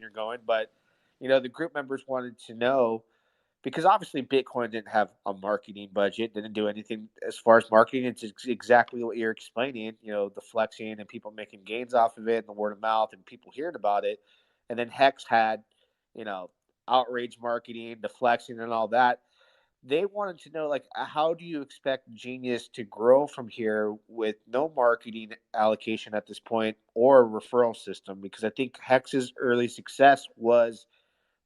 you're going, but the group members wanted to know because obviously Bitcoin didn't have a marketing budget, didn't do anything as far as marketing. It's exactly what you're explaining, the flexing and people making gains off of it and the word of mouth and people hearing about it. And then Hex had, you know, outrage marketing, the flexing and all that. They wanted to know, like, how do you expect Genius to grow from here with no marketing allocation at this point or a referral system? Because I think Hex's early success was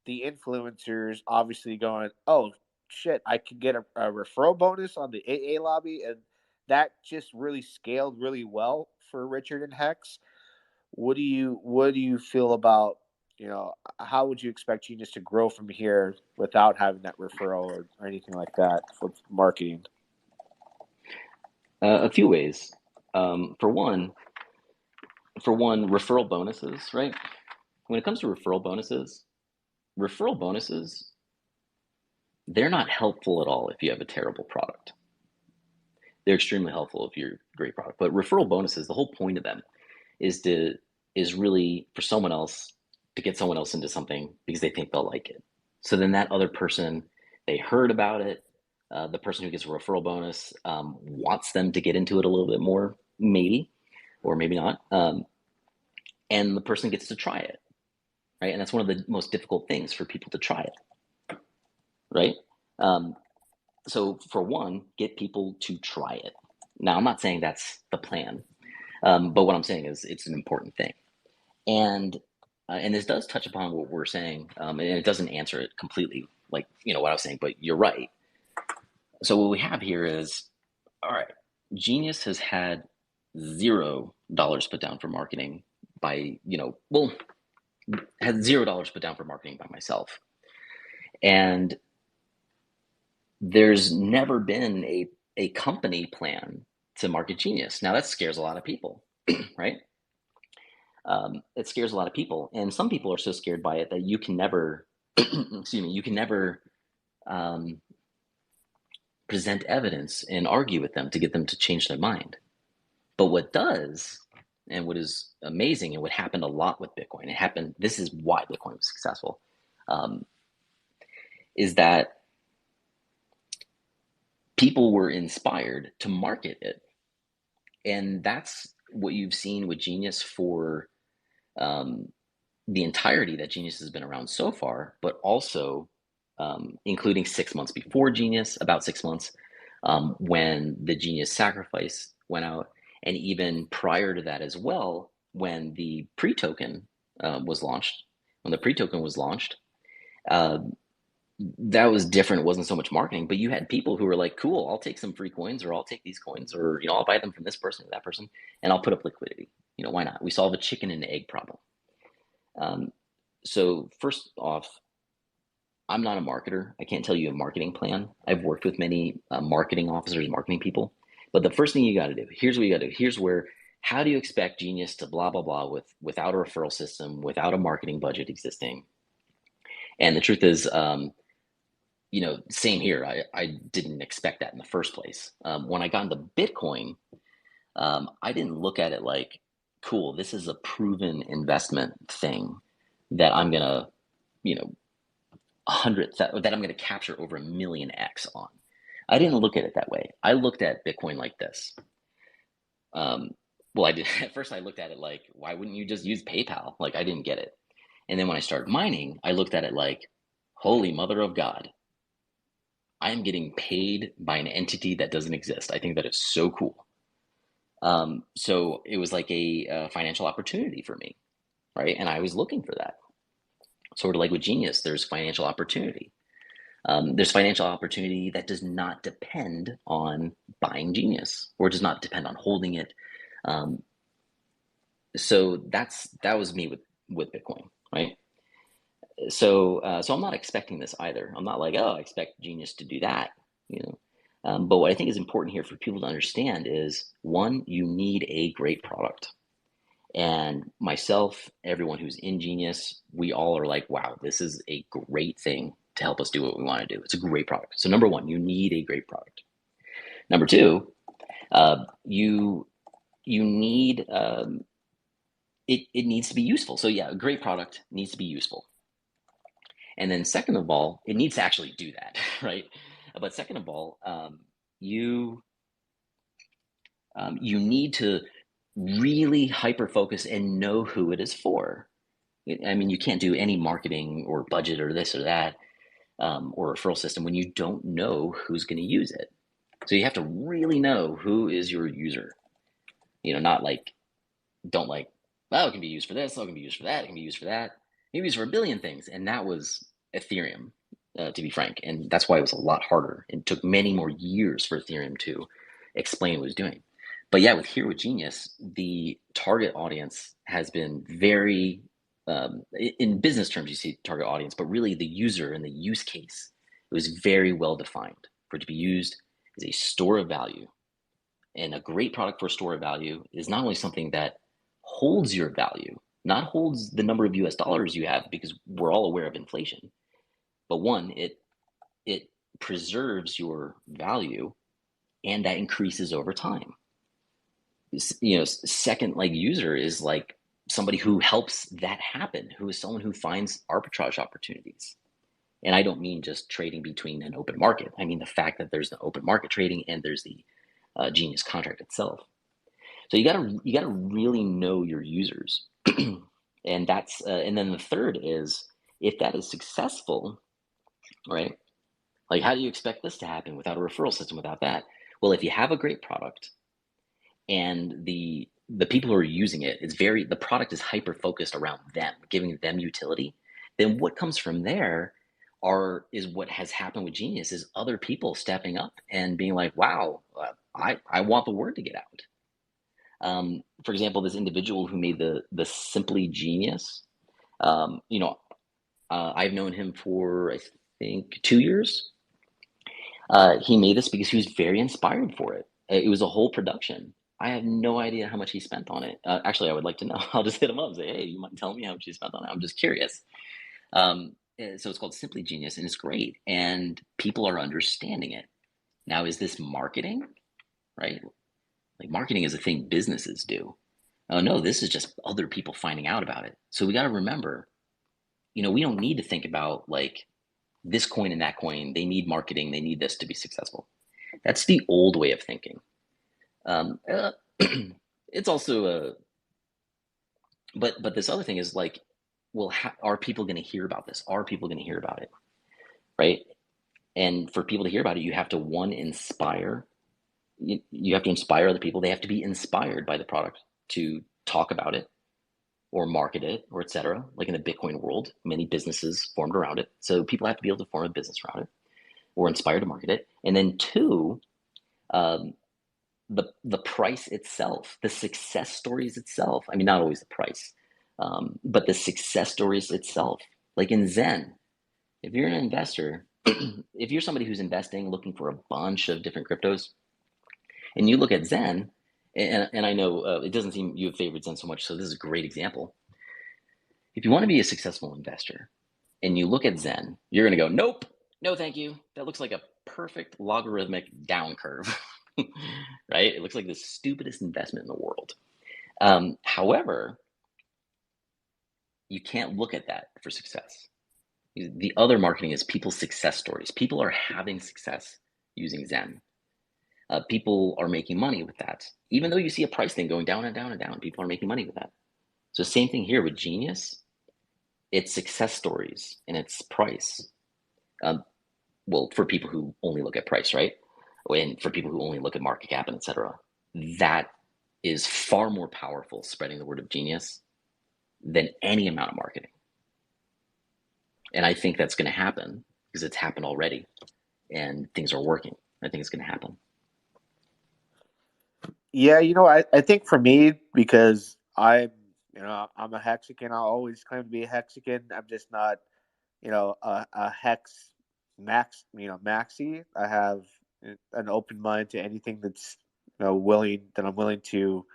the influencers obviously going, oh shit, I can get a referral bonus on the AA lobby, and that just really scaled really well for Richard and Hex. What do you feel about, how would you expect Genius to grow from here without having that referral or anything like that for marketing? A few ways. For one, referral bonuses, right? When it comes to referral bonuses, they're not helpful at all if you have a terrible product. They're extremely helpful if you're a great product. But referral bonuses, the whole point of them is really for someone else to get someone else into something because they think they'll like it. So then that other person, they heard about it. The person who gets a referral bonus wants them to get into it a little bit more, maybe, or maybe not. And the person gets to try it, right? And that's one of the most difficult things for people to try it, right? So for one, get people to try it. Now, I'm not saying that's the plan, but what I'm saying is it's an important thing. And this does touch upon what we're saying, and it doesn't answer it completely, like what I was saying, but you're right. So what we have here is, all right, Genius has had $0 put down for marketing by, had $0 put down for marketing by myself. And there's never been a company plan to market Genius. Now that scares a lot of people, right? It scares a lot of people, and some people are so scared by it that you can never, excuse me, you can never present evidence and argue with them to get them to change their mind. But what does, and what is amazing, and what happened a lot with Bitcoin, this is why Bitcoin was successful, is that people were inspired to market it. And that's what you've seen with Genius for the entirety that Genius has been around so far, but also including 6 months before Genius, about 6 months, when the Genius sacrifice went out, and even prior to that as well, when the pre-token was launched. When the pre-token was launched, that was different. It wasn't so much marketing, but you had people who were like, cool, I'll take some free coins, or I'll take these coins, or I'll buy them from this person or that person, and I'll put up liquidity. Why not? We solve a chicken and egg problem. So first off, I'm not a marketer. I can't tell you a marketing plan. I've worked with many marketing officers, marketing people. But the first thing you got to do, here's what you got to do. How do you expect Genius to blah, blah, blah without a referral system, without a marketing budget existing? And the truth is, same here. I didn't expect that in the first place. When I got into Bitcoin, I didn't look at it like, cool, this is a proven investment thing that I'm gonna, that I'm gonna capture over 1,000,000x on. I didn't look at it that way. I looked at Bitcoin like this. Well, I did. At first, I looked at it like, why wouldn't you just use PayPal? Like, I didn't get it. And then when I started mining, I looked at it like, holy mother of God, I am getting paid by an entity that doesn't exist. I think that is so cool. So it was like a financial opportunity for me, right? And I was looking for that. Sort of like with Genius, there's financial opportunity. There's financial opportunity that does not depend on buying Genius, or does not depend on holding it. So that was me with Bitcoin, right? So I'm not expecting this either. I'm not like, oh, I expect Genius to do that, But what I think is important here for people to understand is, one, you need a great product. And myself, everyone who's in Genius, we all are like, wow, this is a great thing to help us do what we want to do. It's a great product. So number one, you need a great product. Number two, you need it needs to be useful. So yeah, a great product needs to be useful. And then second of all, it needs to actually do that, right? But second of all, you you need to really hyper focus and know who it is for. I mean, you can't do any marketing or budget or this or that or referral system when you don't know who's going to use it. So you have to really know who is your user. Not like, don't like, oh, it can be used for this, oh, it can be used for that, it can be used for that. It can be used for a billion things. And that was Ethereum, to be frank. And that's why it was a lot harder. It took many more years for Ethereum to explain what it was doing. But yeah, with Genius, the target audience has been very, in business terms, you see target audience, but really the user and the use case, it was very well defined for it to be used as a store of value. And a great product for a store of value is not only something that holds your value, not holds the number of US dollars you have, because we're all aware of inflation, but one, it preserves your value and that increases over time. Second, like, user is like somebody who helps that happen, who is someone who finds arbitrage opportunities. And I don't mean just trading between an open market. I mean the fact that there's the open market trading and there's the Genius contract itself. So you gotta really know your users, and then the third is, if that is successful, right? Like, how do you expect this to happen without a referral system? Without that, well, if you have a great product and the people who are using it, the product is hyper focused around them, giving them utility, then what comes from there is what has happened with Genius, is other people stepping up and being like, wow, I want the word to get out. For example, this individual who made the Simply Genius, um, you know, I've known him for, I think, 2 years. He made this because he was very inspired for it. It was a whole production. I have no idea how much he spent on it. Actually, I would like to know. I'll just hit him up and say, hey, you mind telling me how much you spent on it? I'm just curious. So it's called Simply Genius, and it's great. And people are understanding it. Now, is this marketing? Right? Like, marketing is a thing businesses do. Oh no, this is just other people finding out about it. So we got to remember, we don't need to think about like this coin and that coin. They need marketing. They need this to be successful. That's the old way of thinking. Um, uh, it's also but this other thing is like, well, are people going to hear about this? Are people going to hear about it? Right? And for people to hear about it, you have to, one, inspire. You have to inspire other people. They have to be inspired by the product to talk about it or market it, or etc. Like in the Bitcoin world, many businesses formed around it. So people have to be able to form a business around it or inspire to market it. And then two, um, the price itself, the success stories itself. I mean, not always the price, but the success stories itself. Like in Zen, if you're an investor, if you're somebody who's investing, looking for a bunch of different cryptos, and you look at Zen, and I know it doesn't seem you have favored Zen so much, so this is a great example. If you want to be a successful investor and you look at Zen, you're going to go, nope, no, thank you. That looks like a perfect logarithmic down curve, right? It looks like the stupidest investment in the world. However, you can't look at that for success. The other marketing is people's success stories. People are having success using Zen. People are making money with that. Even though you see a price thing going down and down and down, people are making money with that. So same thing here with Genius. It's success stories and it's price. Um, well, for people who only look at price, right? And for people who only look at market cap and etc. That is far more powerful spreading the word of Genius than any amount of marketing. And I think that's going to happen because it's happened already and things are working. I think it's going to happen. Yeah, I think for me, because I'm a Hexican. I'll always claim to be a Hexican. I'm just not, a Hex maxi. I have an open mind to anything that's, that I'm willing to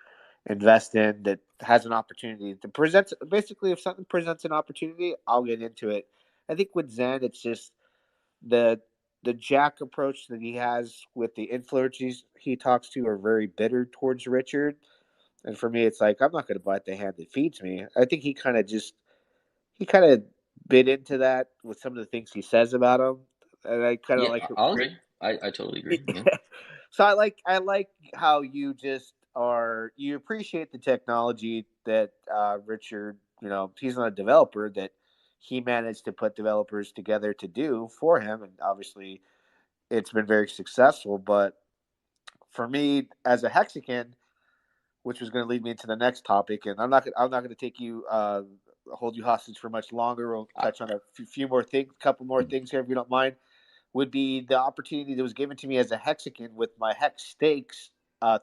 invest in, that has an opportunity to present. Basically, if something presents an opportunity, I'll get into it. I think with Zen, it's just the the Jack approach that he has with the influencers he talks to are very bitter towards Richard. And for me, it's like I'm not going to bite the hand that feeds me. I think he kind of bit into that with some of the things he says about him, and I kind of Yeah, like. I'll agree. I totally agree. Yeah. So I like how you just are you appreciate the technology that Richard, you know, he's not a developer, that he managed to put developers together to do for him, and obviously it's been very successful. But for me as a Hexican, which was going to lead me into the next topic, and I'm not going to take you hold you hostage for much longer. We'll I, touch on a few more things, couple more things here if you don't mind. Would be the opportunity that was given to me as a Hexican with my Hex stakes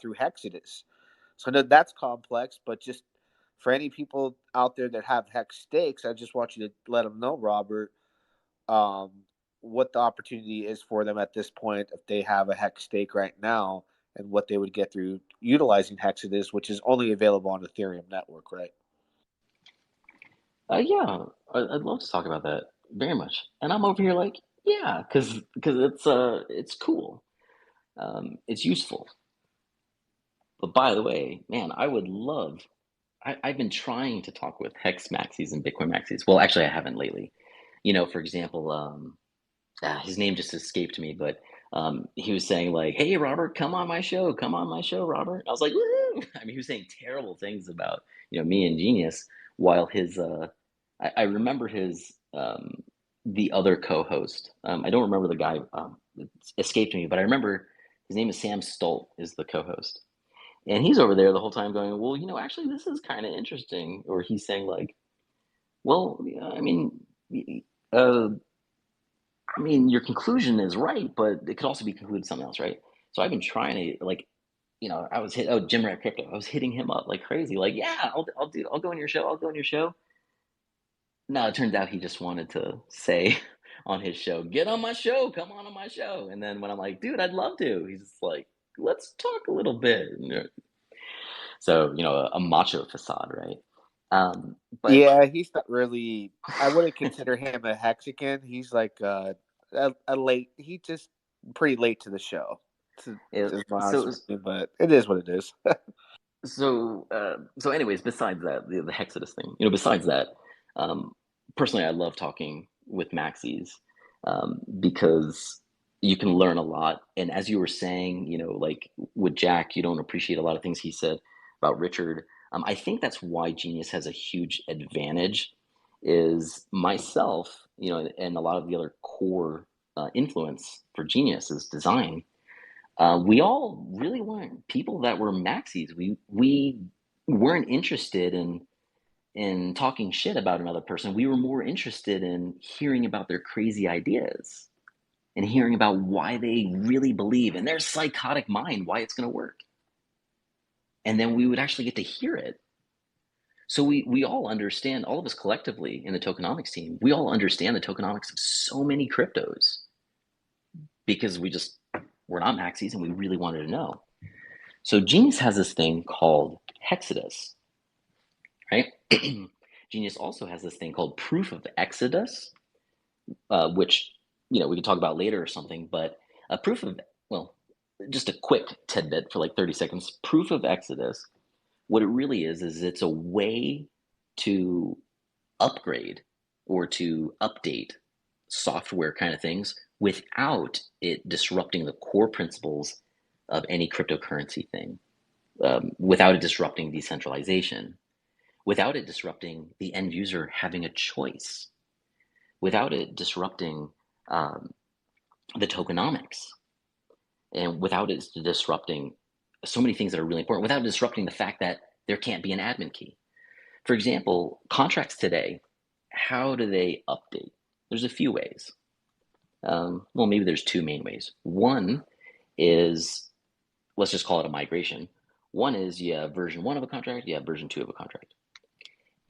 through Hexodus. So I know that's complex, but just for any people out there that have Hex stakes, I just want you to let them know, Robert, um, what the opportunity is for them at this point if they have a Hex stake right now, and what they would get through utilizing Hexodus, which is only available on Ethereum network, right? yeah, I'd love to talk about that very much. And I'm over here like, yeah, because it's cool. It's useful. But by the way, man, I would love. I've been trying to talk with Hex Maxis and Bitcoin Maxis. Well, actually, I haven't lately. You know, for example, his name just escaped me, but he was saying like, "Hey, Robert, come on my show, come on my show, Robert." I was like, "Woo!" I mean, he was saying terrible things about me and Genius, while his I remember his the other co-host. I don't remember the guy. It escaped me, but I remember his name is Sam Stolt is the co-host, and he's over there the whole time going, "Well, actually, this is kind of interesting," or he's saying like, "Well, yeah, Uh, I mean, your conclusion is right, but it could also be concluded something else, right?" So I've been trying to like, I was Jim Rat Crypto. I was hitting him up like crazy, like, yeah, I'll go on your show, I'll go on your show. No, it turns out he just wanted to say on his show, "Get on my show, come on my show." And then when I'm like, "Dude, I'd love to," he's just like, "Let's talk a little bit." So a macho facade, right? But Yeah, he's not really. I wouldn't consider him a Hexican. He's like a late. He just pretty late to the show. it, Is my honest so opinion, but it is what it is. so anyways, besides that, the Hexodus thing, besides that, um, personally, I love talking with Maxis, because you can learn a lot. And as you were saying, like with Jack, you don't appreciate a lot of things he said about Richard. I think that's why Genius has a huge advantage. Is myself, and a lot of the other core influence for Genius is design. We all really weren't people that were maxis. We weren't interested in talking shit about another person. We were more interested in hearing about their crazy ideas and hearing about why they really believe in their psychotic mind, why it's going to work. And then we would actually get to hear it. So we all understand, all of us collectively in the tokenomics team, we all understand the tokenomics of so many cryptos because we're not maxis and we really wanted to know. So Genius has this thing called Hexodus, right? Genius also has this thing called Proof of Exodus, which we can talk about later or something. But a proof of well, just a quick tidbit for like 30 seconds. Proof of Exodus, what it really is it's a way to upgrade or to update software kind of things without it disrupting the core principles of any cryptocurrency thing, without it disrupting decentralization, without it disrupting the end user having a choice, without it disrupting um, the tokenomics, and without it disrupting so many things that are really important, without disrupting the fact that there can't be an admin key. For example, contracts today, how do they update? There's a few ways. Well, maybe there's two main ways. One is, let's just call it a migration. One is you have version one of a contract, you have version two of a contract.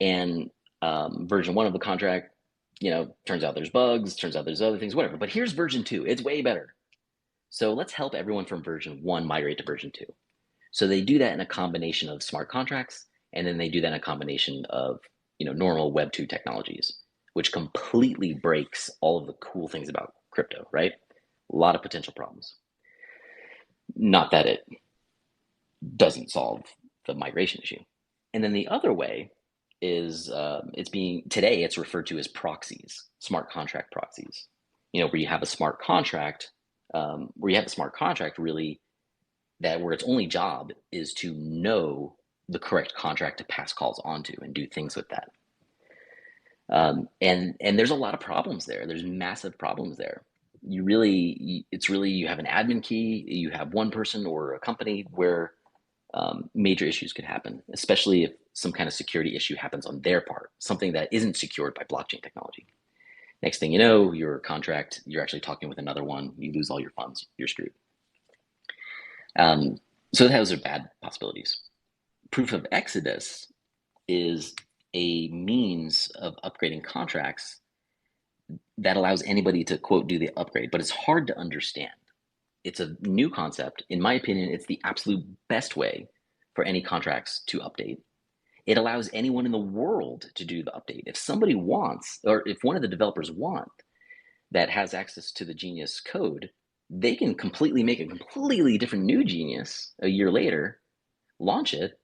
And version one of the contract, turns out there's bugs, turns out there's other things, whatever. But here's version two, it's way better. So let's help everyone from version one migrate to version two. So they do that in a combination of smart contracts, and then they do that in a combination of normal Web 2 technologies, which completely breaks all of the cool things about crypto, right? A lot of potential problems. Not that it doesn't solve the migration issue. And then the other way is today it's referred to as proxies, smart contract proxies. Where you have a smart contract, really where its only job is to know the correct contract to pass calls onto and do things with that. And there's a lot of problems there. There's massive problems there. You have an admin key, you have one person or a company where major issues could happen, especially if some kind of security issue happens on their part, something that isn't secured by blockchain technology. Next thing you know, your contract, you're actually talking with another one, you lose all your funds, you're screwed. So those are bad possibilities. Proof of exodus is a means of upgrading contracts that allows anybody to, quote, do the upgrade, but it's hard to understand. It's a new concept. In my opinion, it's the absolute best way for any contracts to update. It allows anyone in the world to do the update. If somebody wants, or if one of the developers that has access to the Genius code, they can make a completely different new Genius a year later, launch it,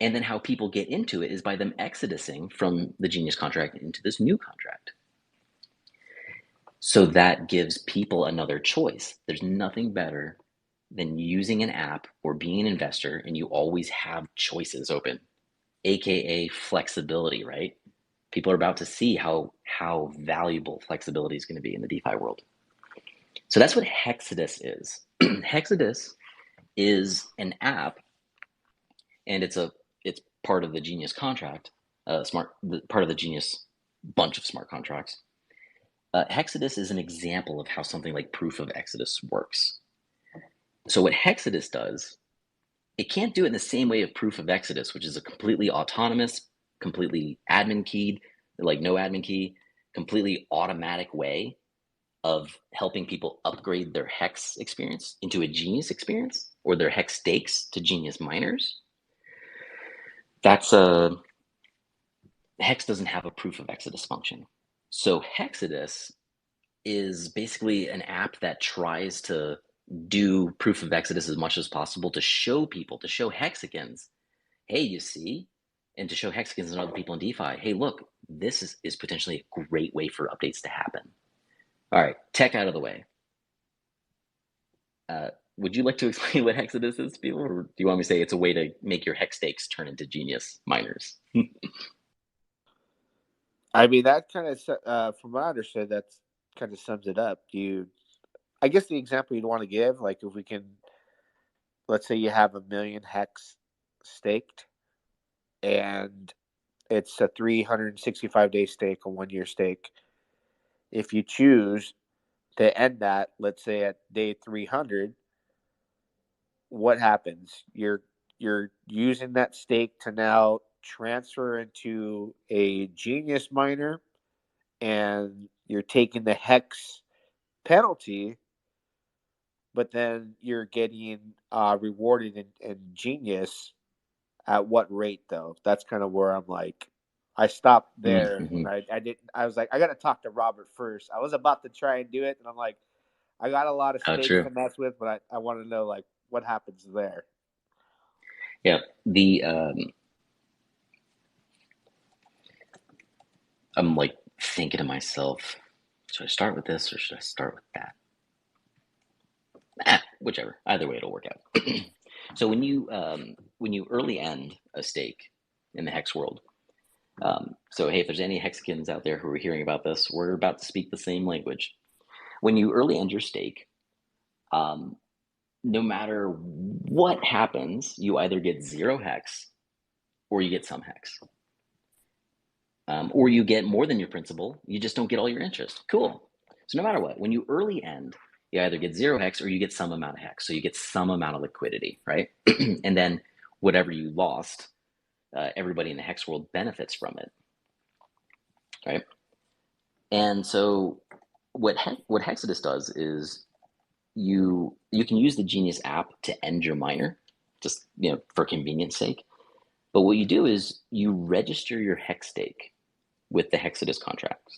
and then how people get into it is by them exodusing from the Genius contract into this new contract. So that gives people another choice. There's nothing better than using an app or being an investor and you always have choices open, aka flexibility, right? People are about to see how valuable flexibility is going to be in the DeFi world. So that's what Hexadus is. Hexadus is an app, and it's part of the Genius contract, part of the Genius bunch of smart contracts. Hexadus is an example of how something like proof of exodus works. So what Hexadus does, it can't do it in the same way of proof of exodus, which is a completely autonomous, completely admin keyed, like no admin key, completely automatic way of helping people upgrade their Hex experience into a Genius experience, or their Hex stakes to Genius miners. Hex doesn't have a proof of exodus function. So Hexadus is basically an app that tries to do proof of exodus as much as possible to show people, to show hexagons, hey, you see, and to show hexagons and other people in DeFi, hey, look, this is potentially a great way for updates to happen. All right, tech out of the way. Would you like to explain what Hexadus is to people, or do you want me to say it's a way to make your hex stakes turn into Genius miners? I mean, that kind of, from what I understood, that kind of sums it up. I guess the example you'd want to give, like if we can, let's say you have 1 million hex staked, and it's a 365-day stake, a 1-year stake. If you choose to end that, let's say at day 300, what happens? You're using that stake to now transfer into a Genius miner, and you're taking the hex penalty, but then you're getting rewarded in Genius. At what rate, though? That's kind of where I'm like, I stopped there. Mm-hmm. I didn't. I was like, I got to talk to Robert first. I was about to try and do it, and I'm like, I got a lot of stakes to mess with, but I want to know like what happens there. Yeah, I'm like thinking to myself, should I start with this or should I start with that? Whichever. Either way, it'll work out. So when you early end a stake in the Hex world, so hey, if there's any Hexicans out there who are hearing about this, we're about to speak the same language. When you early end your stake, no matter what happens, you either get 0 Hex or you get some Hex. Or you get more than your principal, you just don't get all your interest. Cool. So no matter what, when you early end, you either get 0 Hex or you get some amount of Hex. So you get some amount of liquidity, right? And then whatever you lost, everybody in the Hex world benefits from it, right? And so what Hexadus does is you can use the Genius app to end your miner, just for convenience sake. But what you do is you register your Hex stake with the Hexadus contract,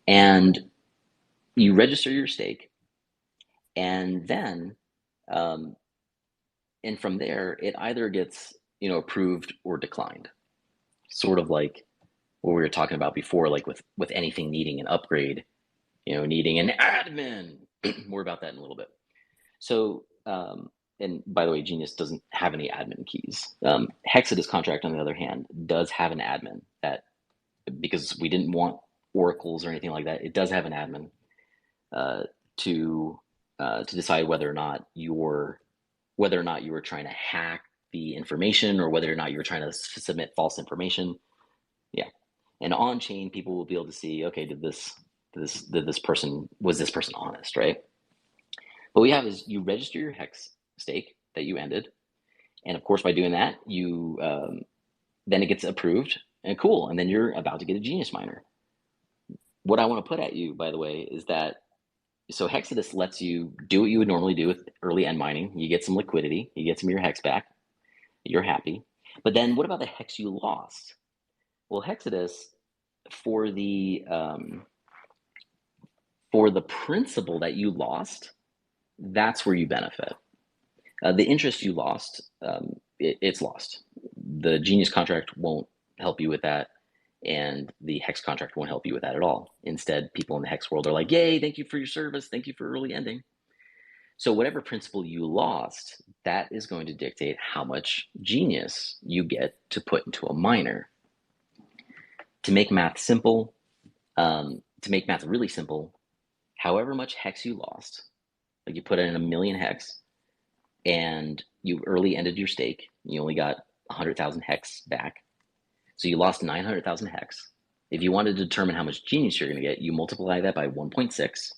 and you register your stake, and then And from there, it either gets, approved or declined. Sort of like what we were talking about before, like with anything needing an upgrade, needing an admin. More about that in a little bit. So, and by the way, Genius doesn't have any admin keys. Hexadus contract, on the other hand, does have an admin that, because we didn't want oracles or anything like that, it does have an admin uh, to to decide whether or not you were trying to hack the information, or whether or not you were trying to submit false information. Yeah, and on chain, people will be able to see, okay, did this person was this person honest, right? What we have is you register your hex stake that you ended, and of course, by doing that, you then it gets approved, and cool, and then you're about to get a Genius miner. What I want to put at you, by the way, is that so Hexadus lets you do what you would normally do with early end mining. You get some liquidity, you get some of your hex back, you're happy. But then what about the hex you lost? Well, Hexadus, for the principal that you lost, that's where you benefit. The interest you lost, it's lost. The Genius contract won't help you with that, and the Hex contract won't help you with that at all. Instead, people in the Hex world are like, yay, thank you for your service, thank you for early ending. So whatever principal you lost, that is going to dictate how much Genius you get to put into a miner. To make math simple, to make math really simple, however much Hex you lost, like you put in 1,000,000 Hex, and you early ended your stake, you only got 100,000 Hex back. So you lost 900,000 Hex. If you want to determine how much Genius you're going to get, you multiply that by 1.6.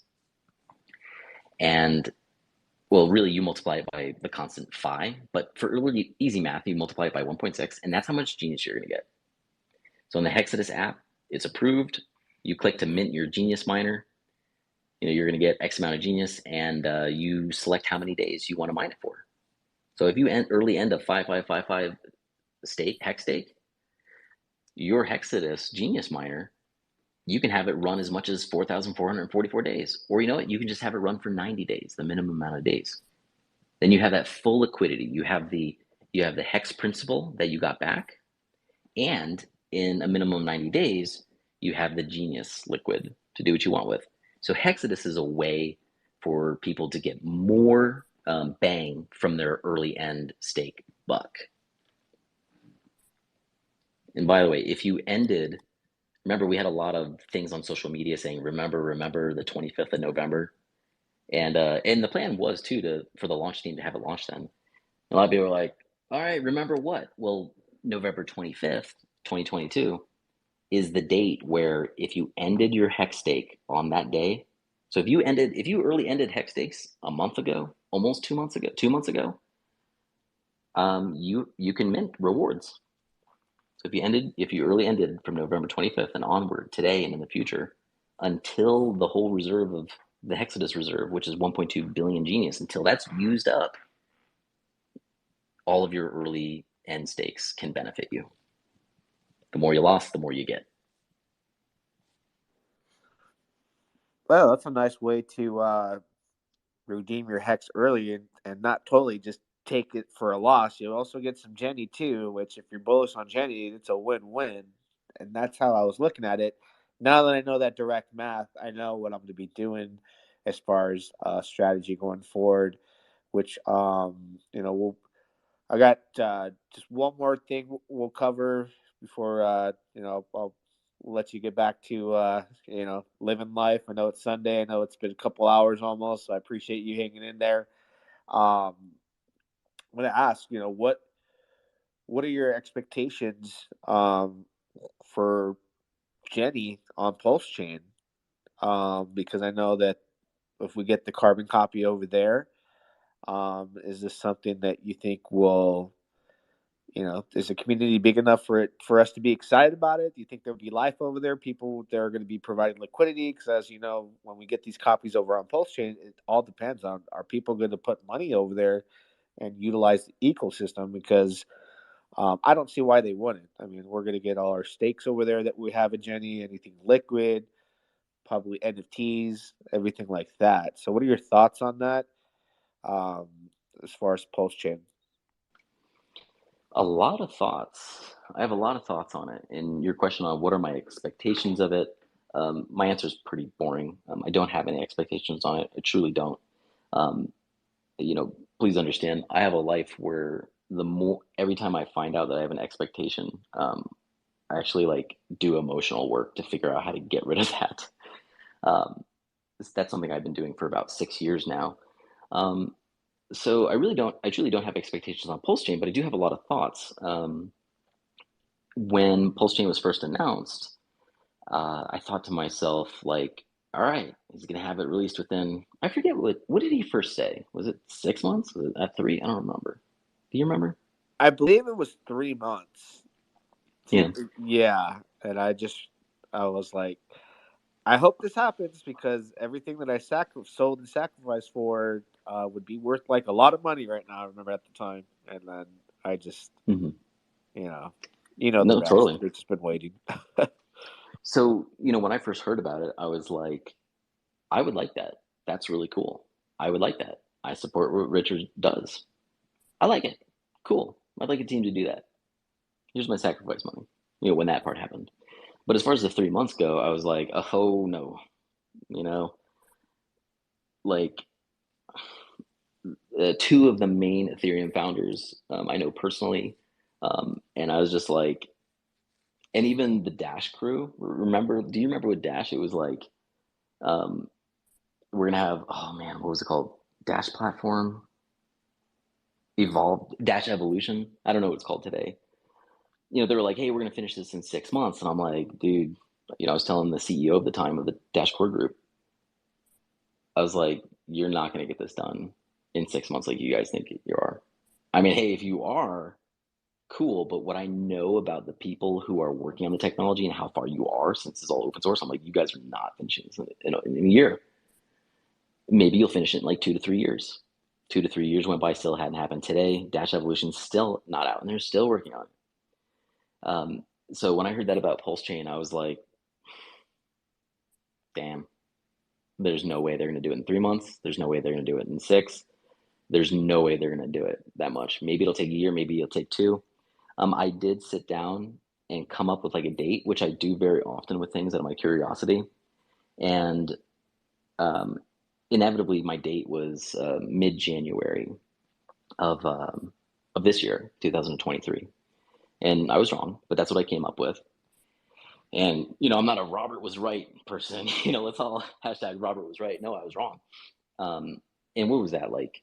And, well, really, you multiply it by the constant phi. But for really easy math, you multiply it by 1.6, and that's how much Genius you're going to get. So in the Hexadus app, it's approved. You click to mint your Genius miner. You're going to get X amount of Genius, and you select how many days you want to mine it for. So if you early end a 5555 hex stake, your Hexadus Genius miner, you can have it run as much as 4,444 days. Or you know what? You can just have it run for 90 days, the minimum amount of days. Then you have that full liquidity. You have the hex principal that you got back, and in a minimum of 90 days, you have the Genius liquid to do what you want with. So Hexadus is a way for people to get more bang from their early end stake buck. And by the way, if you ended, remember we had a lot of things on social media saying, remember the 25th of November. And the plan was too for the launch team to have it launch then. A lot of people were like, all right, remember what? Well, November 25th, 2022 is the date where if you ended your hex stake on that day, so if you early ended hex stakes a month ago, almost 2 months ago, you can mint rewards. So if you early ended from November 25th and onward, today and in the future, until the whole reserve of the Hexadus reserve, which is 1.2 billion Genius, until that's used up, all of your early end stakes can benefit you. The more you lost, the more you get. Well, that's a nice way to redeem your hex early and not totally just take it for a loss. You'll also get some Jenny too, which if you're bullish on Jenny, it's a win-win. And that's how I was looking at it. Now that I know that direct math, I know what I'm going to be doing as far as strategy going forward. Which I got just one more thing we'll cover before I'll let you get back to living life. I know it's Sunday. I know it's been a couple hours almost, so I appreciate you hanging in there. I'm going to ask, what are your expectations for Jenny on Pulse Chain? Because I know that if we get the carbon copy over there, is this something that you think will, is the community big enough for us to be excited about it? Do you think there'll be life over there? People that are going to be providing liquidity? Because as you know, when we get these copies over on Pulse Chain, it all depends on, are people going to put money over there and utilize the ecosystem? Because I don't see why they wouldn't. I mean, we're going to get all our stakes over there that we have in Jenny, anything liquid, probably NFTs, everything like that. So what are your thoughts on that, as far as Pulse Chain? A lot of thoughts. I have a lot of thoughts on it. And your question on what are my expectations of it, my answer is pretty boring. I don't have any expectations on it. I truly don't. Um, Please understand, I have a life where every time I find out that I have an expectation, I actually like do emotional work to figure out how to get rid of that. Um, that's something I've been doing for about 6 years now. Um, so I truly don't have expectations on Pulse Chain, but I do have a lot of thoughts. When Pulse Chain was first announced, I thought to myself, like, all right, he's gonna have it released within, I forget what did he first say? Was it 6 months? Was it at three? I don't remember. Do you remember? I believe it was 3 months. Yeah. Yeah, and I was like, I hope this happens because everything that I sold and sacrificed for would be worth like a lot of money right now. I remember at the time, and then I just, Hmm. you know, you know the No, rest. totally. We've just been waiting. So, when I first heard about it, I was like, I would like that. That's really cool. I would like that. I support what Richard does. I like it. Cool. I'd like a team to do that. Here's my sacrifice money. When that part happened. But as far as the 3 months go, I was like, oh no, you know, like two of the main Ethereum founders I know personally, and I was just like, and even the Dash crew. Remember? Do you remember with Dash? It was like, um, we're gonna have, oh man, what was it called? Dash platform evolved Dash evolution. I don't know what it's called today. They were like, hey, we're gonna finish this in 6 months, and I'm like, dude, I was telling the CEO of the time of the Dash core group, I was like, you're not gonna get this done in 6 months like you guys think you are. I mean, hey, if you are, cool, but what I know about the people who are working on the technology and how far you are, since it's all open source, I'm like, you guys are not finishing this in a year. Maybe you'll finish it in like 2 to 3 years. 2 to 3 years went by, still hadn't happened. Today, Dash Evolution's still not out, and they're still working on it. So when I heard that about Pulse Chain, I was like, damn, there's no way they're going to do it in 3 months. There's no way they're going to do it in six. There's no way they're going to do it that much. Maybe it'll take a year, maybe it'll take two. I did sit down and come up with like a date, which I do very often with things out of my curiosity. And um, inevitably, my date was mid-January of this year, 2023. And I was wrong, but that's what I came up with. And I'm not a Robert was right person. Let's all hashtag Robert was right. No, I was wrong. Um, and what was that, like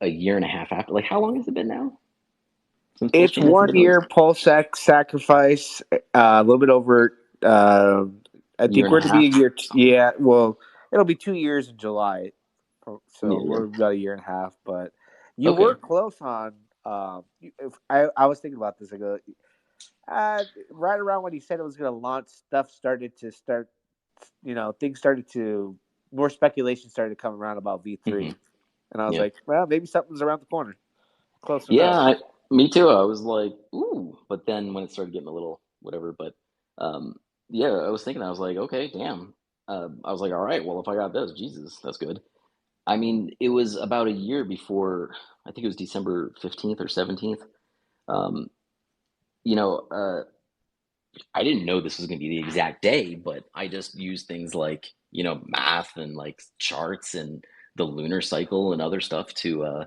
a year and a half after? Like, how long has it been now since Pulse It's Chain hasn't one been year released? pulse sacrifice, a little bit over. I Year think and a we're to be a half. year. Yeah, well, it'll be 2 years in July, Yeah, so yeah. we're about a year and a half. But you Okay. were close on. If I was thinking about this. I go, right around when he said it was going to launch, stuff started to start. Things started to more speculation started to come around about Hmm. V3, and I was Yeah. like, well, maybe something's around the corner. Close Yeah, enough. me too. I was like, ooh, but then when it started getting a little whatever, but um, yeah, I was thinking, I was like, okay, damn. I was like, all right, well, if I got this, Jesus, that's good. I mean, it was about a year before, I think it was December 15th or 17th. Um, you know, uh, I didn't know this was going to be the exact day, but I just used things like, math and like charts and the lunar cycle and other stuff to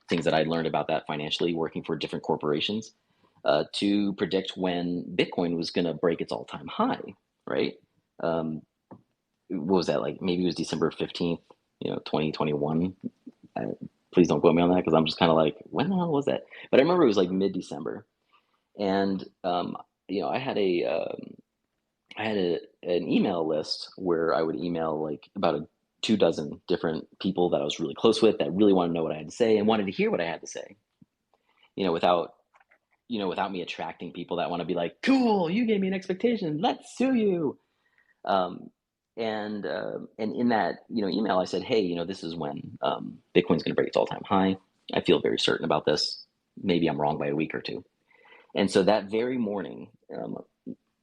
things that I learned about that financially working for different corporations to predict when Bitcoin was going to break its all time high, right? Um, what was that like? Maybe it was December 15th, 2021. Please don't quote me on that because I'm just kind of like, when the hell was that? But I remember it was like mid December. And I had an email list where I would email like about 2 dozen different people that I was really close with that really wanted to know what I had to say and wanted to hear what I had to say. Without without me attracting people that want to be like, cool, you gave me an expectation, let's sue you. Um, and in that email, I said, hey, this is when Bitcoin's going to break its all time high. I feel very certain about this. Maybe I'm wrong by a week or two. And so that very morning,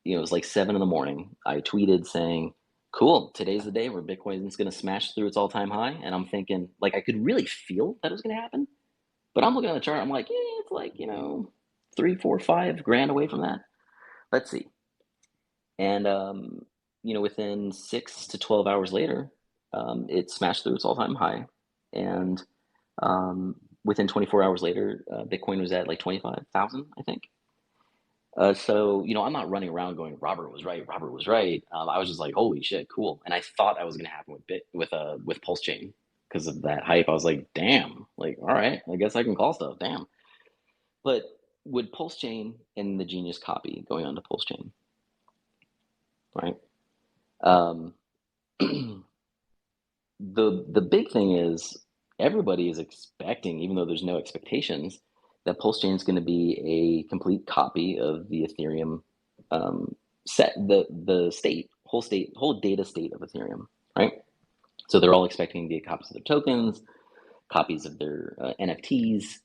it was like 7 in the morning. I tweeted saying, cool, today's the day where Bitcoin is going to smash through its all time high. And I'm thinking, like, I could really feel that it was going to happen. But I'm looking at the chart. I'm like, yeah, it's like, 3, 4, 5 grand away from that. Let's see. And within 6 to 12 hours later, it smashed through its all-time high, and within 24 hours later, Bitcoin was at like 25,000, I think. So I'm not running around going, Robert was right, Robert was right. I was just like, holy shit, cool. And I thought that was going to happen with Pulse Chain because of that hype. I was like, damn, like, all right, I guess I can call stuff, damn. But with Pulse Chain and the Genius copy going on to Pulse Chain, right? Um, the big thing is everybody is expecting, even though there's no expectations, that Pulse Chain is going to be a complete copy of the Ethereum set, the whole data state of Ethereum, right? So they're all expecting to get copies of their tokens, copies of their NFTs.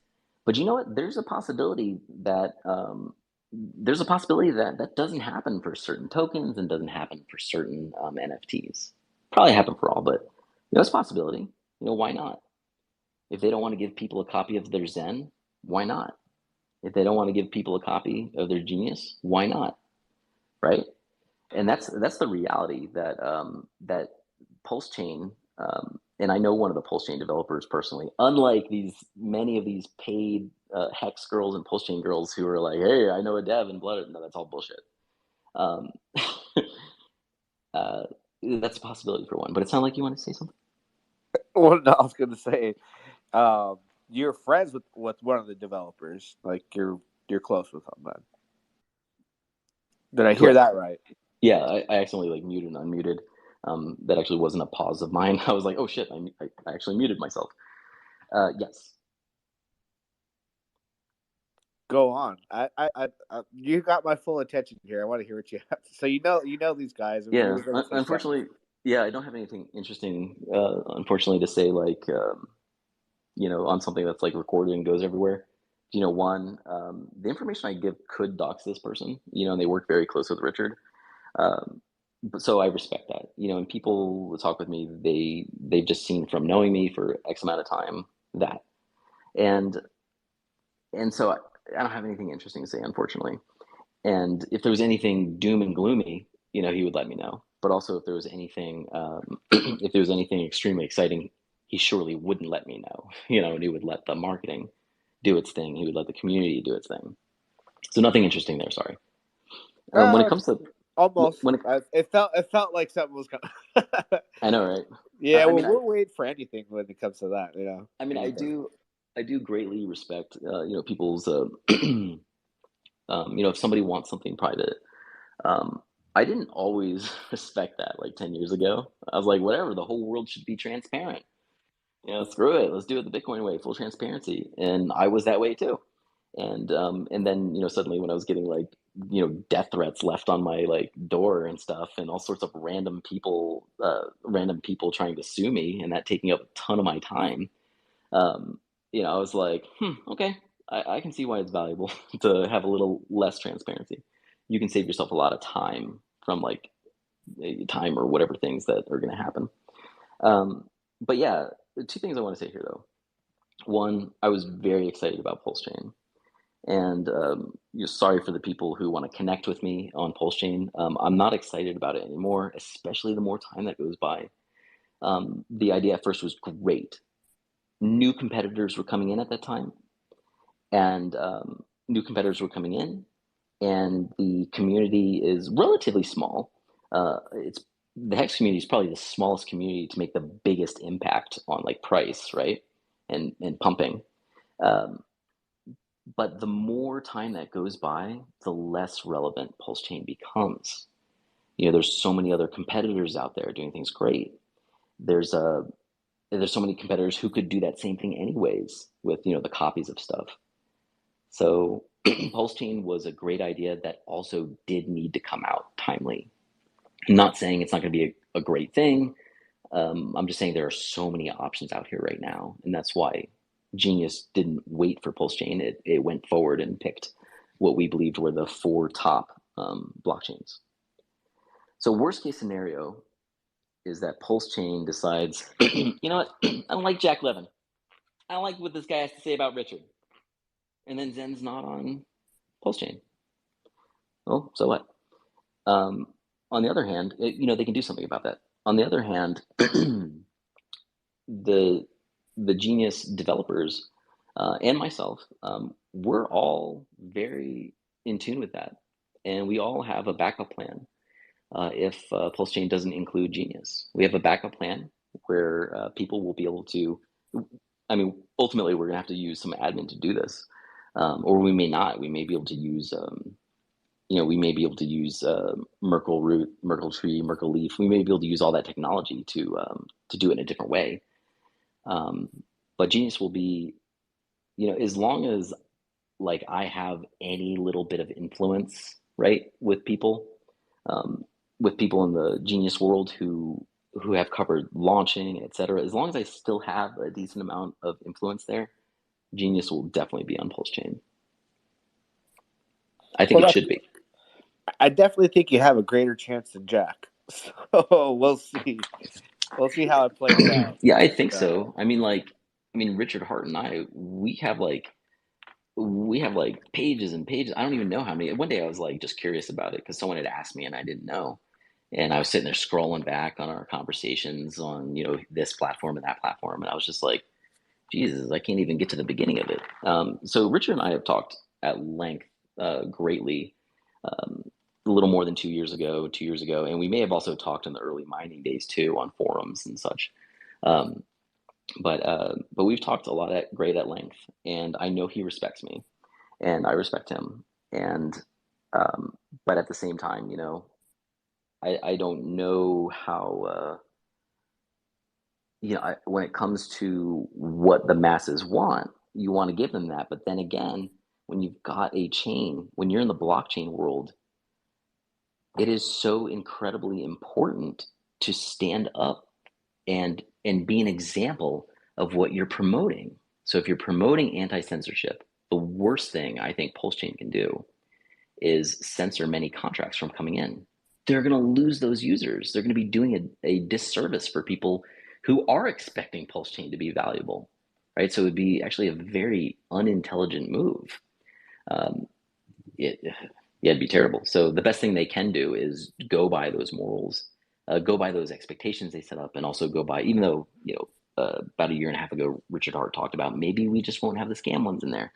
But you know what? There's a possibility that that doesn't happen for certain tokens and doesn't happen for certain NFTs. Probably happen for all, but it's a possibility. Why not? If they don't want to give people a copy of their Zen, why not? If they don't want to give people a copy of their Genius, why not? Right? And that's the reality that Pulse Chain, and I know one of the Pulse Chain developers personally. Unlike these many of these paid Hex girls and Pulse Chain girls who are like, "Hey, I know a dev and blood." No, that's all bullshit. Um, uh, that's a possibility for one. But it sounded like you want to say something. Well, no, I was going to say, you're friends with one of the developers. Like you're close with them, man. Did I hear Correct. that right? Yeah, I accidentally like muted and unmuted. That actually wasn't a pause of mine. I was like, oh shit, I actually muted myself. Yes. Go on. You got my full attention here. I want to hear what you have. So you know these guys. And we Yeah. were going to say something. Unfortunately, yeah, I don't have anything interesting, unfortunately, to say like, on something that's like recorded and goes everywhere. One, the information I give could dox this person, and they work very close with Richard. Um, so I respect that, and people that talk with me, they've just seen from knowing me for X amount of time that, and so I don't have anything interesting to say, unfortunately. And if there was anything doom and gloomy, he would let me know. But also, if there was anything, if there was anything extremely exciting, he surely wouldn't let me know. And he would let the marketing do its thing. He would let the community do its thing. So nothing interesting there. Sorry. When it Uh, comes to Almost. when it, It felt like something was coming. I know, right? Yeah. I Well, mean, we'll wait for anything when it comes to that. Anything. I do greatly respect, people's, if somebody wants something private. Um, I didn't always respect that like 10 years ago. I was like, whatever, the whole world should be transparent. Screw it. Let's do it the Bitcoin way, full transparency. And I was that way too. And then, suddenly when I was getting like, death threats left on my like door and stuff and all sorts of random people trying to sue me and that taking up a ton of my time. Um, I was like, okay, I can see why it's valuable to have a little less transparency. You can save yourself a lot of time from like time or whatever things that are going to happen. But yeah, two things I want to say here though. One, I was very excited about Pulse Chain. And sorry for the people who want to connect with me on Pulse Chain. I'm not excited about it anymore, especially the more time that goes by. The idea at first was great. New competitors were coming in at that time, and new competitors were coming in, and the community is relatively small. It's the Hex community is probably the smallest community to make the biggest impact on like price, right, and pumping. Um, but the more time that goes by, the less relevant Pulse Chain becomes. There's so many other competitors out there doing things great. There's a there's so many competitors who could do that same thing anyways with the copies of stuff. So Pulse Chain was a great idea that also did need to come out timely. I'm not saying it's not going to be a great thing. I'm just saying there are so many options out here right now, and that's why Genius didn't wait for Pulse Chain. It went forward and picked what we believed were the 4 top blockchains. So worst case scenario is that Pulse Chain decides, you know what, I don't like Jack Levin. I don't like what this guy has to say about Richard. And then Zen's not on Pulse chain. Well, so what? Um, on the other hand, they can do something about that. On the other hand, the Genius developers and myself, we're all very in tune with that, and we all have a backup plan. If Pulse Chain doesn't include Genius, we have a backup plan where people will be able to. I mean, ultimately, we're gonna have to use some admin to do this, or we may not. We may be able to use we may be able to use Merkle root, Merkle tree, Merkle leaf. We may be able to use all that technology to do it in a different way. Um, but Genius will be, as long as like I have any little bit of influence, right, um, with people in the Genius world who have covered launching, etc. As long as I still have a decent amount of influence there, Genius will definitely be on Pulse Chain. I think Well, it should be. I definitely think you have a greater chance than Jack. So we'll see. We'll see how it plays out. Yeah, I But think so. Richard Hart and I, we have like pages and pages. I don't even know how many. One day I was like just curious about it because someone had asked me and I didn't know. And I was sitting there scrolling back on our conversations on, this platform and that platform. And I was just like, Jesus, I can't even get to the beginning of it. So Richard and I have talked at length, greatly, um, a little more than 2 years ago, 2 years ago. And we may have also talked in the early mining days too on forums and such. Um, but we've talked a lot at great at length, and I know he respects me, and I respect him, and um, but at the same time, I don't know how when it comes to what the masses want, you want to give them that, but then again, when you've got a chain, when you're in the blockchain world, it is so incredibly important to stand up and be an example of what you're promoting. So if you're promoting anti-censorship, the worst thing I think Pulse Chain can do is censor many contracts from coming in. They're going to lose those users. They're going to be doing a disservice for people who are expecting Pulse Chain to be valuable, right? So it would be actually a very unintelligent move. Um, it, yeah, it'd be terrible. So the best thing they can do is go by those morals, go by those expectations they set up, and also go by, even though, about a year and a half ago, Richard Hart talked about maybe we just won't have the scam ones in there.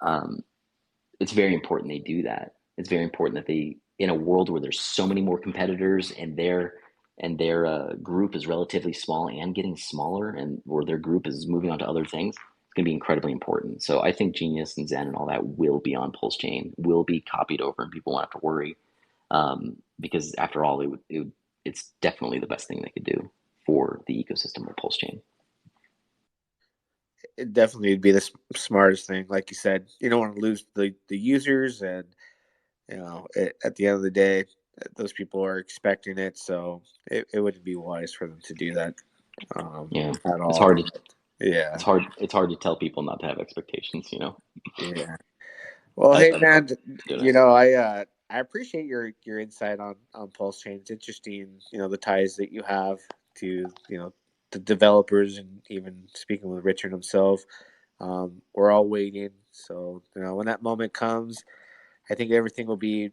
Um, it's very important they do that. It's very important that they, in a world where there's so many more competitors and their group is relatively small and getting smaller, and where their group is moving on to other things, it's going to be incredibly important. So I think Genius and Zen and all that will be on Pulse Chain, will be copied over, and people won't have to worry, because after all, it's definitely the best thing they could do for the ecosystem of Pulse Chain. it definitely would be the smartest thing. Like you said, you don't want to lose the users, and at the end of the day, those people are expecting it, so it wouldn't be wise for them to do that Yeah, at it's all. hard to Yeah, it's hard to tell people not to have expectations. yeah. Well, hey Of man, doing I appreciate your insight on Pulse Chain. It's interesting, the ties that you have to the developers, and even speaking with Richard himself. We're all waiting, so when that moment comes, I think everything will be,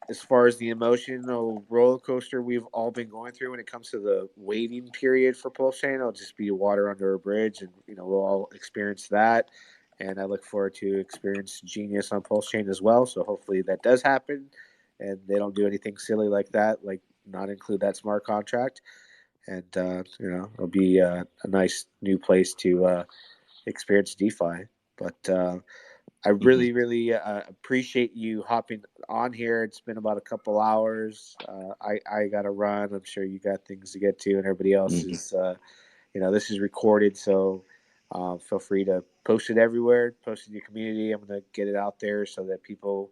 as far as the emotional roller coaster we've all been going through when it comes to the waiting period for Pulse Chain. It'll just be water under a bridge, and we'll all experience that. And I look forward to experience Genius on Pulse Chain as well. So hopefully that does happen, and they don't do anything silly like that, like not include that smart contract. And it'll be a nice new place to experience DeFi. But I Mhm. really, really appreciate you hopping on here. It's been about a couple hours. I got to run. I'm sure you got things to get to, and everybody else Mhm. is. This is recorded, so feel free to post it everywhere. Post it in your community. I'm going to get it out there so that people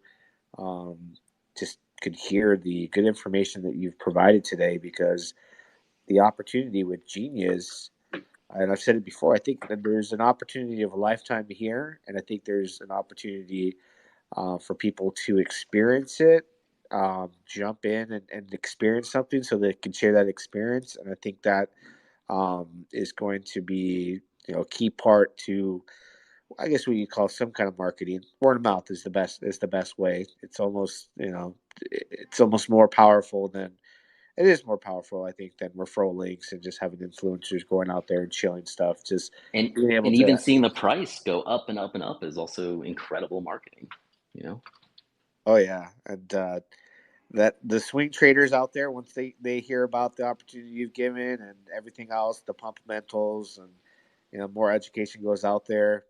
um, just could hear the good information that you've provided today. Because the opportunity with Genius, and I've said it before, I think that there's an opportunity of a lifetime here, and I think there's an opportunity for people to experience it, jump in and experience something so they can share that experience. And I think that is going to be a key part to I guess what you call some kind of marketing. Word of mouth is the best way. It's almost, it's almost more powerful than it is more powerful, I think, than referral links and just having influencers going out there and shilling stuff. Just And being able and to, even seeing the price go up and up and up is also incredible marketing, you know? oh yeah, and that the swing traders out there, once they hear about the opportunity you've given and everything else, the pumpamentals, and more education goes out there,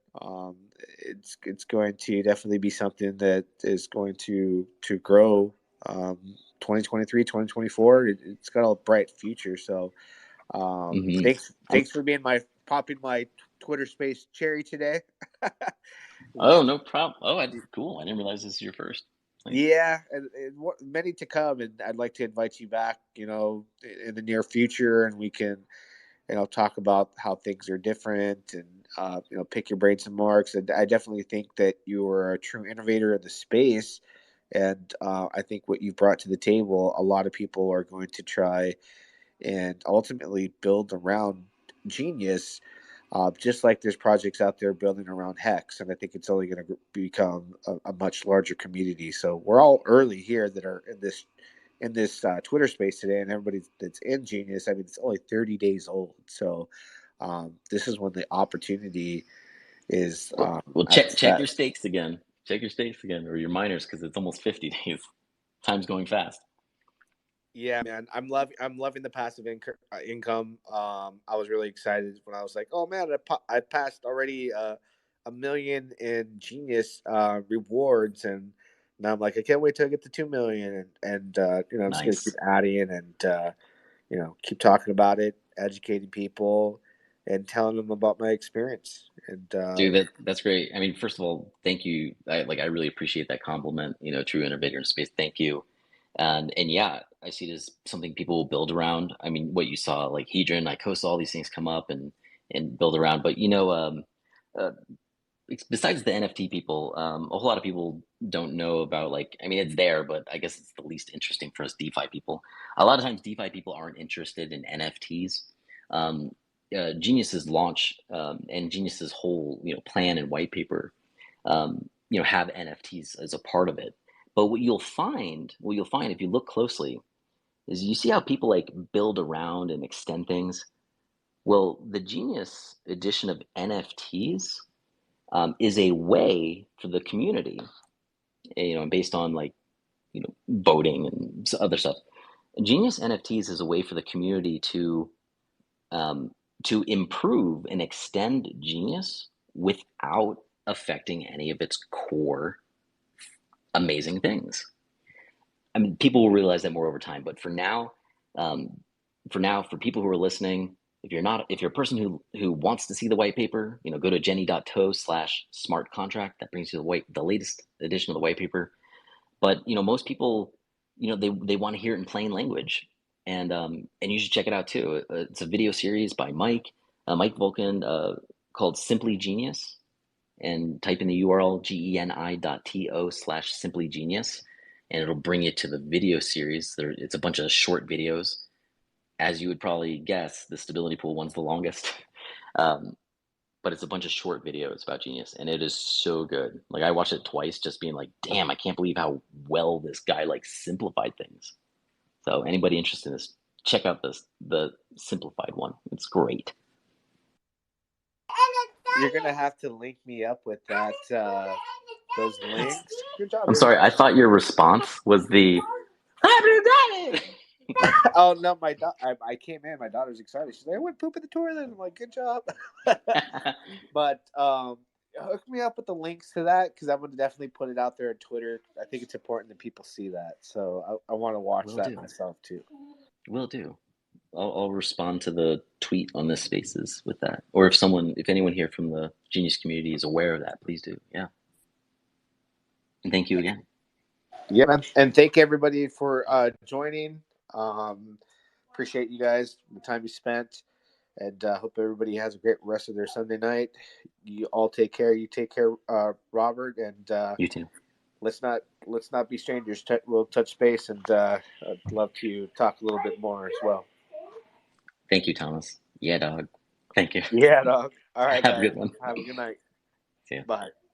it's going to definitely be something that is going to grow. 2023, 2024, it's got a bright future. So Hmm. thanks for being my popping my Twitter space cherry today. Oh, no problem. Oh, cool. I didn't realize this is your first. Nice. Yeah, and many to come, and I'd like to invite you back, in the near future, and we can, talk about how things are different, and pick your brains and marks. And I definitely think that you are a true innovator in the space, and I think what you've brought to the table, a lot of people are going to try and ultimately build around Genius, just like there's projects out there building around Hex, and I think it's only going to become a much larger community. So we're all early here that are in this Twitter space today, and everybody that's in Genius. I mean, it's only 30 days old, so this is when the opportunity is Well, at check its check your best. stakes again. Check your stakes again, or your miners, because it's almost 50 days. Time's going fast. Yeah, man, I'm loving the passive income. I was really excited when I was like, oh man, I passed already a million in Genius rewards, and now I'm like, I can't wait till I get to 2 million, and I'm just gonna keep Nice. adding and keep talking about it, educating people, and telling them about my experience. And Dude, that's great. I mean, first of all, thank you. I really appreciate that compliment. True innovator in space. Thank you. And yeah, I see it as something people will build around. I mean, what you saw, like Hedron, Icosa, all these things come up and build around. But uh, besides the NFT people, a whole lot of people don't know about, like, I mean, it's there, but I guess it's the least interesting for us DeFi people. A lot of times, DeFi people aren't interested in NFTs. Um, Genius's launch and Genius's whole plan and white paper, have NFTs as a part of it. But what you'll find if you look closely, is you see how people like build around and extend things. Well, the Genius edition of NFTs is a way for the community, based on like voting and other stuff. Genius NFTs is a way for the community um, to improve and extend Genius without affecting any of its core amazing things. I mean, people will realize that more over time, but um, for people who are listening, if you're a person who wants to see the white paper, go to jenny.to/smart contract. That brings you the latest edition of the white paper. But most people, they want to hear it in plain language, and you should check it out too. It's a video series by Mike Vulcan, called Simply Genius, and type in the URL geni.to/simply genius, and it'll bring you to the video series. It's a bunch of short videos. As you would probably guess, the stability pool one's the longest. um, but it's a bunch of short videos about Genius, and it is so good. Like, I watched it twice, just being like, "Damn, I can't believe how well this guy like simplified things." So, anybody interested in this, check out the simplified one. It's great. you're gonna have to link me up with those links. Good job, I'm baby. sorry, I thought your response was the "Happy Daddy." Oh no, I came in. My daughter's excited. She's like, "I went poop in the toilet." I'm like, "Good job." But hook me up with the links to that because I'm gonna definitely put it out there on Twitter. I think it's important that people see that. So I want to watch Will that do. myself too. Will do. I'll respond to the tweet on this Spaces with that. Or if anyone here from the Genius community is aware of that, please do. Yeah. And thank you again. Yeah, man. And thank everybody for joining. Um, appreciate you guys, the time you spent, and hope everybody has a great rest of their Sunday night. You all take care. You take care, Robert, and You too. let's not be strangers. We'll touch base, and I'd love to talk a little bit more as well. Thank you, Thomas. Yeah, dog. Thank you. Yeah, dog. All right, Have a guys. good one. Have a good night. See ya. Bye.